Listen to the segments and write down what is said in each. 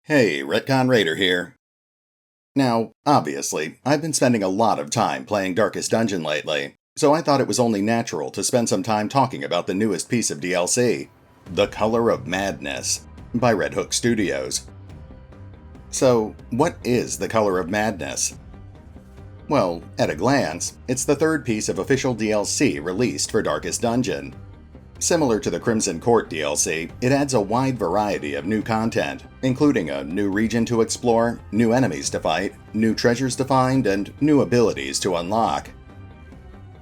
Hey, RetconRaider here. Now, obviously, I've been spending a lot of time playing Darkest Dungeon lately, so I thought it was only natural to spend some time talking about the newest piece of DLC, The Color of Madness, by Red Hook Studios. So, what is The Color of Madness? Well, at a glance, it's the third piece of official DLC released for Darkest Dungeon. Similar to the Crimson Court DLC, it adds a wide variety of new content, including a new region to explore, new enemies to fight, new treasures to find, and new abilities to unlock.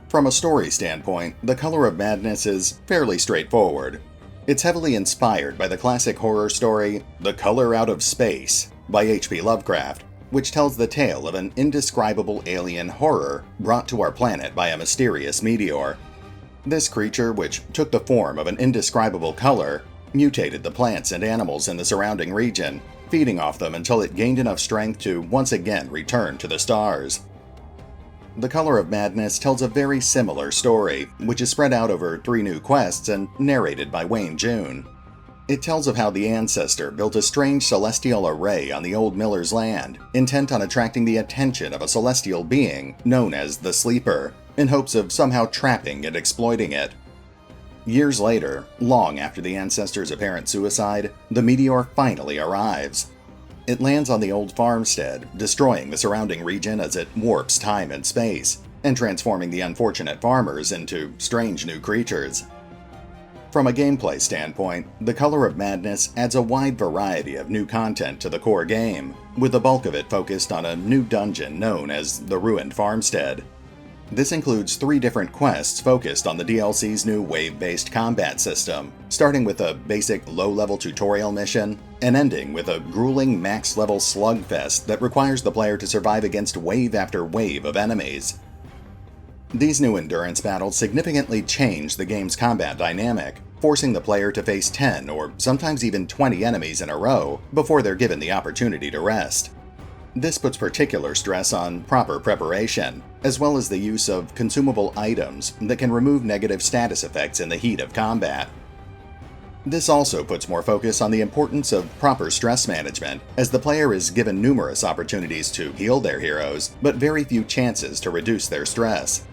From a story standpoint, The Color of Madness is fairly straightforward. It's heavily inspired by the classic horror story The Color Out of Space by H.P. Lovecraft, which tells the tale of an indescribable alien horror brought to our planet by a mysterious meteor. This creature, which took the form of an indescribable color, mutated the plants and animals in the surrounding region, feeding off them until it gained enough strength to once again return to the stars. The Color of Madness tells a very similar story, which is spread out over 3 new quests and narrated by Wayne June. It tells of how the ancestor built a strange celestial array on the old miller's land, intent on attracting the attention of a celestial being known as the Sleeper, in hopes of somehow trapping and exploiting it. Years later, long after the ancestor's apparent suicide, the meteor finally arrives. It lands on the old farmstead, destroying the surrounding region as it warps time and space, and transforming the unfortunate farmers into strange new creatures. From a gameplay standpoint, The Color of Madness adds a wide variety of new content to the core game, with the bulk of it focused on a new dungeon known as the Ruined Farmstead. This includes 3 different quests focused on the DLC's new wave-based combat system, starting with a basic low-level tutorial mission, and ending with a grueling max-level slugfest that requires the player to survive against wave after wave of enemies. These new endurance battles significantly change the game's combat dynamic, forcing the player to face 10 or sometimes even 20 enemies in a row before they're given the opportunity to rest. This puts particular stress on proper preparation, as well as the use of consumable items that can remove negative status effects in the heat of combat. This also puts more focus on the importance of proper stress management, as the player is given numerous opportunities to heal their heroes, but very few chances to reduce their stress.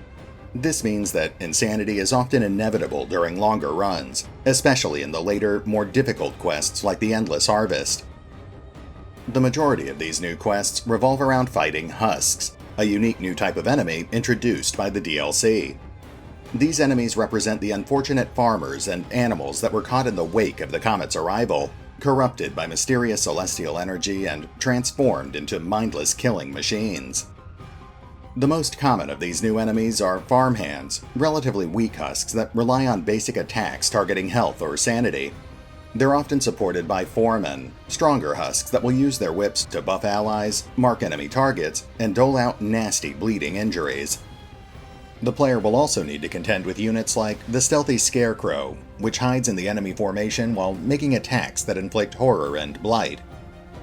This means that insanity is often inevitable during longer runs, especially in the later, more difficult quests like the Endless Harvest. The majority of these new quests revolve around fighting husks, a unique new type of enemy introduced by the DLC. These enemies represent the unfortunate farmers and animals that were caught in the wake of the comet's arrival, corrupted by mysterious celestial energy and transformed into mindless killing machines. The most common of these new enemies are farmhands, relatively weak husks that rely on basic attacks targeting health or sanity. They're often supported by foremen, stronger husks that will use their whips to buff allies, mark enemy targets, and dole out nasty bleeding injuries. The player will also need to contend with units like the stealthy Scarecrow, which hides in the enemy formation while making attacks that inflict horror and blight.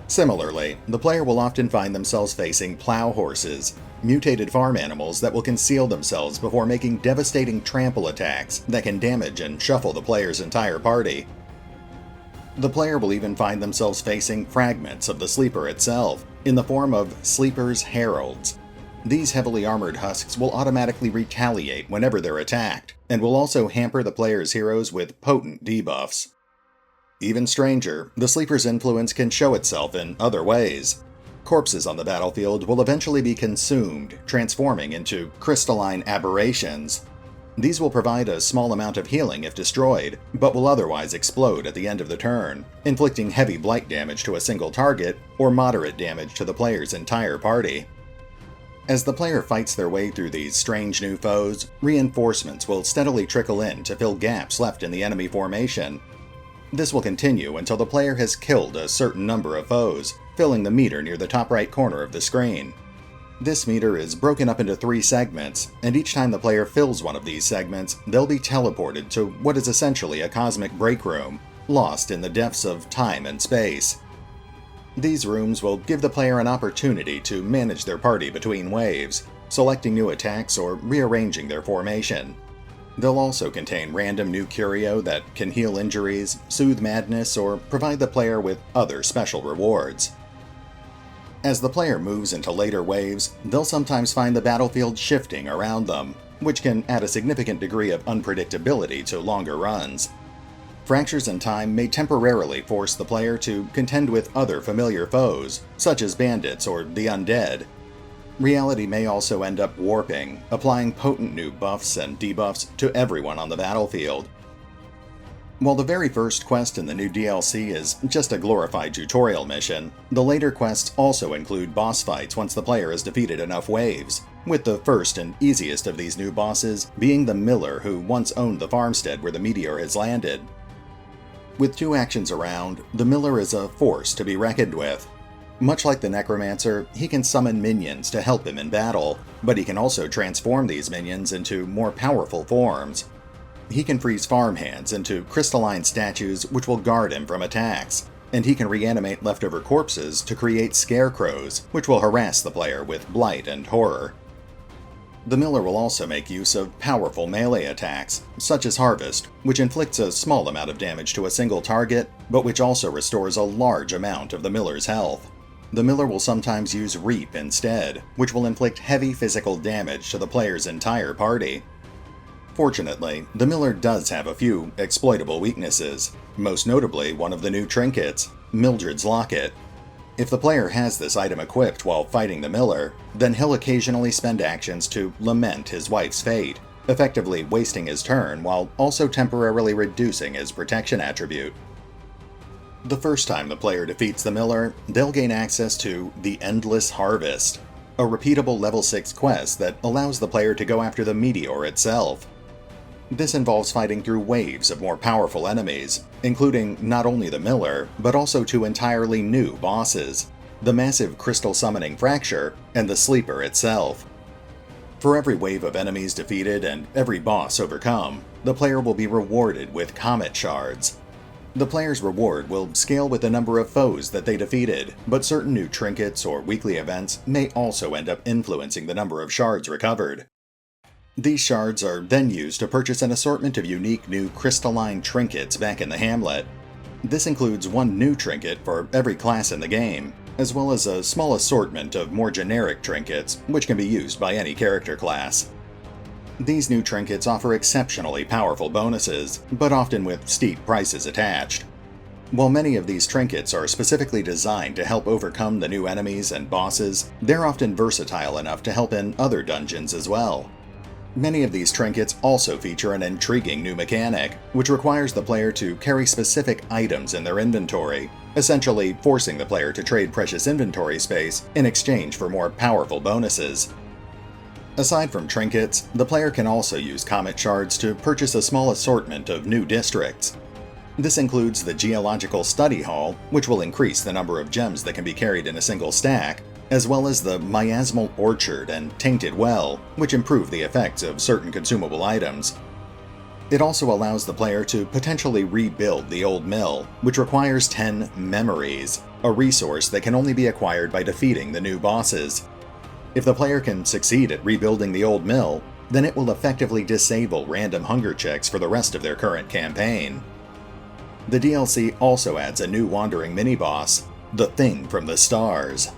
Similarly, the player will often find themselves facing plow horses, mutated farm animals that will conceal themselves before making devastating trample attacks that can damage and shuffle the player's entire party. The player will even find themselves facing fragments of the Sleeper itself, in the form of Sleeper's Heralds. These heavily armored husks will automatically retaliate whenever they're attacked, and will also hamper the player's heroes with potent debuffs. Even stranger, the Sleeper's influence can show itself in other ways. Corpses on the battlefield will eventually be consumed, transforming into crystalline aberrations. These will provide a small amount of healing if destroyed, but will otherwise explode at the end of the turn, inflicting heavy blight damage to a single target or moderate damage to the player's entire party. As the player fights their way through these strange new foes, reinforcements will steadily trickle in to fill gaps left in the enemy formation. This will continue until the player has killed a certain number of foes, filling the meter near the top right corner of the screen. This meter is broken up into 3 segments, and each time the player fills one of these segments, they'll be teleported to what is essentially a cosmic break room, lost in the depths of time and space. These rooms will give the player an opportunity to manage their party between waves, selecting new attacks or rearranging their formation. They'll also contain random new curio that can heal injuries, soothe madness, or provide the player with other special rewards. As the player moves into later waves, they'll sometimes find the battlefield shifting around them, which can add a significant degree of unpredictability to longer runs. Fractures in time may temporarily force the player to contend with other familiar foes, such as bandits or the undead. Reality may also end up warping, applying potent new buffs and debuffs to everyone on the battlefield. While the very first quest in the new DLC is just a glorified tutorial mission, the later quests also include boss fights once the player has defeated enough waves, with the first and easiest of these new bosses being the miller who once owned the farmstead where the meteor has landed. With 2 actions around, the miller is a force to be reckoned with. Much like the necromancer, he can summon minions to help him in battle, but he can also transform these minions into more powerful forms. He can freeze farmhands into crystalline statues which will guard him from attacks, and he can reanimate leftover corpses to create scarecrows, which will harass the player with blight and horror. The miller will also make use of powerful melee attacks, such as Harvest, which inflicts a small amount of damage to a single target, but which also restores a large amount of the miller's health. The miller will sometimes use Reap instead, which will inflict heavy physical damage to the player's entire party. Fortunately, the miller does have a few exploitable weaknesses, most notably one of the new trinkets, Mildred's Locket. If the player has this item equipped while fighting the miller, then he'll occasionally spend actions to lament his wife's fate, effectively wasting his turn while also temporarily reducing his protection attribute. The first time the player defeats the miller, they'll gain access to the Endless Harvest, a repeatable level 6 quest that allows the player to go after the meteor itself. This involves fighting through waves of more powerful enemies, including not only the miller, but also 2 entirely new bosses, the massive crystal summoning Fracture and the Sleeper itself. For every wave of enemies defeated and every boss overcome, the player will be rewarded with Comet Shards. The player's reward will scale with the number of foes that they defeated, but certain new trinkets or weekly events may also end up influencing the number of shards recovered. These shards are then used to purchase an assortment of unique new crystalline trinkets back in the hamlet. This includes 1 new trinket for every class in the game, as well as a small assortment of more generic trinkets, which can be used by any character class. These new trinkets offer exceptionally powerful bonuses, but often with steep prices attached. While many of these trinkets are specifically designed to help overcome the new enemies and bosses, they're often versatile enough to help in other dungeons as well. Many of these trinkets also feature an intriguing new mechanic, which requires the player to carry specific items in their inventory, essentially forcing the player to trade precious inventory space in exchange for more powerful bonuses. Aside from trinkets, the player can also use Comet Shards to purchase a small assortment of new districts. This includes the Geological Study Hall, which will increase the number of gems that can be carried in a single stack, as well as the Miasmal Orchard and Tainted Well, which improve the effects of certain consumable items. It also allows the player to potentially rebuild the old mill, which requires 10 memories, a resource that can only be acquired by defeating the new bosses. If the player can succeed at rebuilding the old mill, then it will effectively disable random hunger checks for the rest of their current campaign. The DLC also adds a new wandering mini-boss, the Thing from the Stars.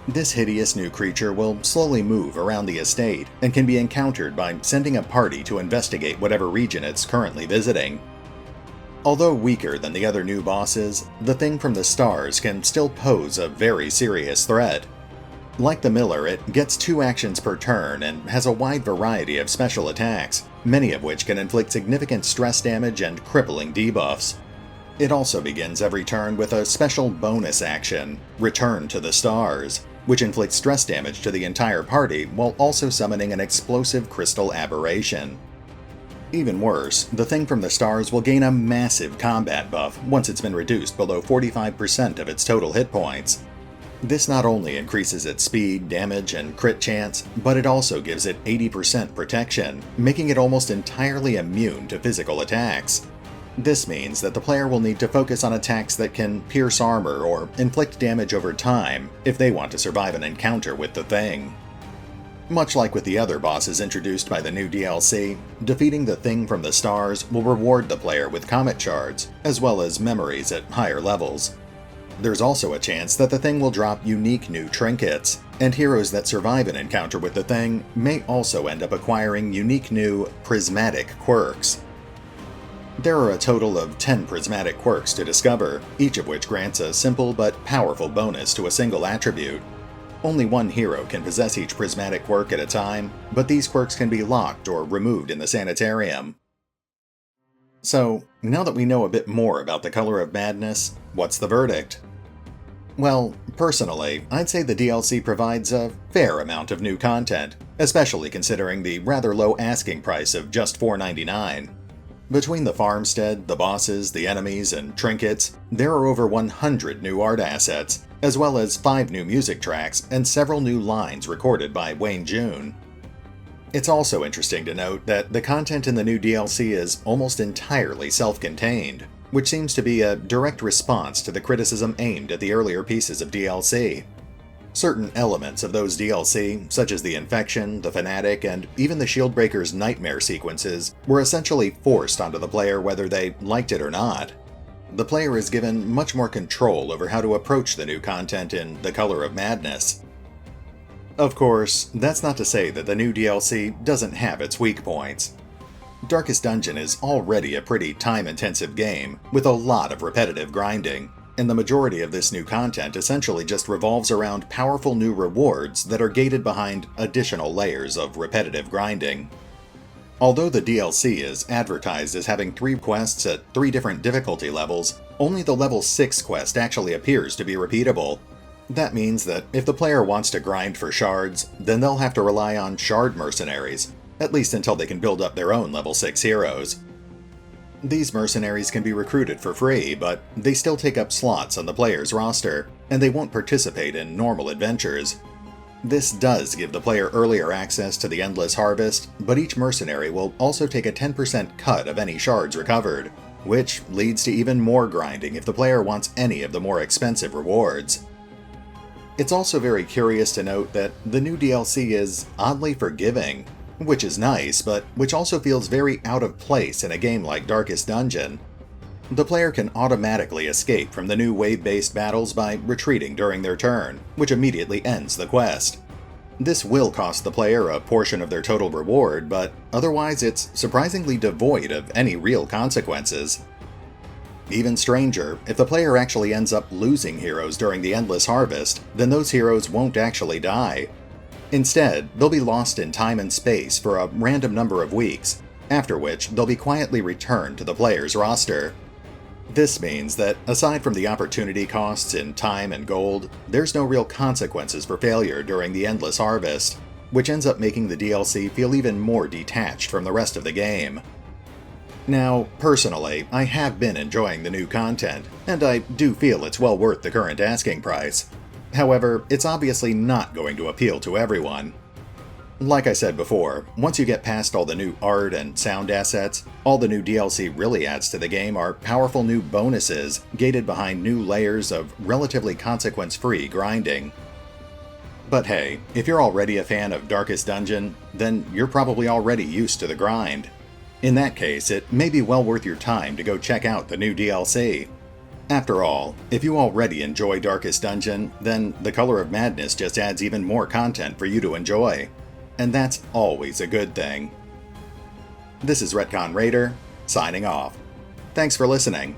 This hideous new creature will slowly move around the estate and can be encountered by sending a party to investigate whatever region it's currently visiting. Although weaker than the other new bosses, the Thing from the Stars can still pose a very serious threat. Like the miller, it gets 2 actions per turn and has a wide variety of special attacks, many of which can inflict significant stress damage and crippling debuffs. It also begins every turn with a special bonus action, Return to the Stars, which inflicts stress damage to the entire party while also summoning an explosive crystal aberration. Even worse, the Thing from the Stars will gain a massive combat buff once it's been reduced below 45% of its total hit points. This not only increases its speed, damage, and crit chance, but it also gives it 80% protection, making it almost entirely immune to physical attacks. This means that the player will need to focus on attacks that can pierce armor or inflict damage over time if they want to survive an encounter with the Thing. Much like with the other bosses introduced by the new DLC, defeating the thing from the stars will reward the player with Comet Shards, as well as memories at higher levels. There's also a chance that the thing will drop unique new trinkets, and heroes that survive an encounter with the thing may also end up acquiring unique new Prismatic Quirks. There are a total of 10 Prismatic Quirks to discover, each of which grants a simple but powerful bonus to a single attribute. Only one hero can possess each Prismatic Quirk at a time, but these quirks can be locked or removed in the Sanitarium. So, now that we know a bit more about the Color of Madness, what's the verdict? Well, personally, I'd say the DLC provides a fair amount of new content, especially considering the rather low asking price of just $4.99. Between the farmstead, the bosses, the enemies, and trinkets, there are over 100 new art assets, as well as 5 new music tracks and several new lines recorded by Wayne June. It's also interesting to note that the content in the new DLC is almost entirely self-contained, which seems to be a direct response to the criticism aimed at the earlier pieces of DLC. Certain elements of those DLC, such as the Infection, the Fanatic, and even the Shieldbreaker's Nightmare sequences, were essentially forced onto the player whether they liked it or not. The player is given much more control over how to approach the new content in The Color of Madness. Of course, that's not to say that the new DLC doesn't have its weak points. Darkest Dungeon is already a pretty time-intensive game, with a lot of repetitive grinding, and the majority of this new content essentially just revolves around powerful new rewards that are gated behind additional layers of repetitive grinding. Although the DLC is advertised as having 3 quests at 3 different difficulty levels, only the level 6 quest actually appears to be repeatable. That means that if the player wants to grind for shards, then they'll have to rely on shard mercenaries, at least until they can build up their own level 6 heroes. These mercenaries can be recruited for free, but they still take up slots on the player's roster, and they won't participate in normal adventures. This does give the player earlier access to the Endless Harvest, but each mercenary will also take a 10% cut of any shards recovered, which leads to even more grinding if the player wants any of the more expensive rewards. It's also very curious to note that the new DLC is oddly forgiving, which is nice, but which also feels very out of place in a game like Darkest Dungeon. The player can automatically escape from the new wave-based battles by retreating during their turn, which immediately ends the quest. This will cost the player a portion of their total reward, but otherwise it's surprisingly devoid of any real consequences. Even stranger, if the player actually ends up losing heroes during the Endless Harvest, then those heroes won't actually die. Instead, they'll be lost in time and space for a random number of weeks, after which they'll be quietly returned to the player's roster. This means that, aside from the opportunity costs in time and gold, there's no real consequences for failure during the Endless Harvest, which ends up making the DLC feel even more detached from the rest of the game. Now, personally, I have been enjoying the new content, and I do feel it's well worth the current asking price. However, it's obviously not going to appeal to everyone. Like I said before, once you get past all the new art and sound assets, all the new DLC really adds to the game are powerful new bonuses gated behind new layers of relatively consequence-free grinding. But hey, if you're already a fan of Darkest Dungeon, then you're probably already used to the grind. In that case, it may be well worth your time to go check out the new DLC. After all, if you already enjoy Darkest Dungeon, then The Color of Madness just adds even more content for you to enjoy. And that's always a good thing. This is RetconRaider, signing off. Thanks for listening.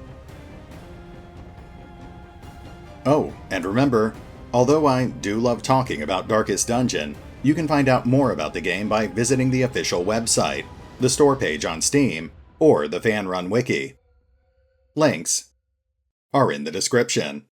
Oh, and remember, although I do love talking about Darkest Dungeon, you can find out more about the game by visiting the official website, the store page on Steam, or the fan-run wiki. Links are in the description.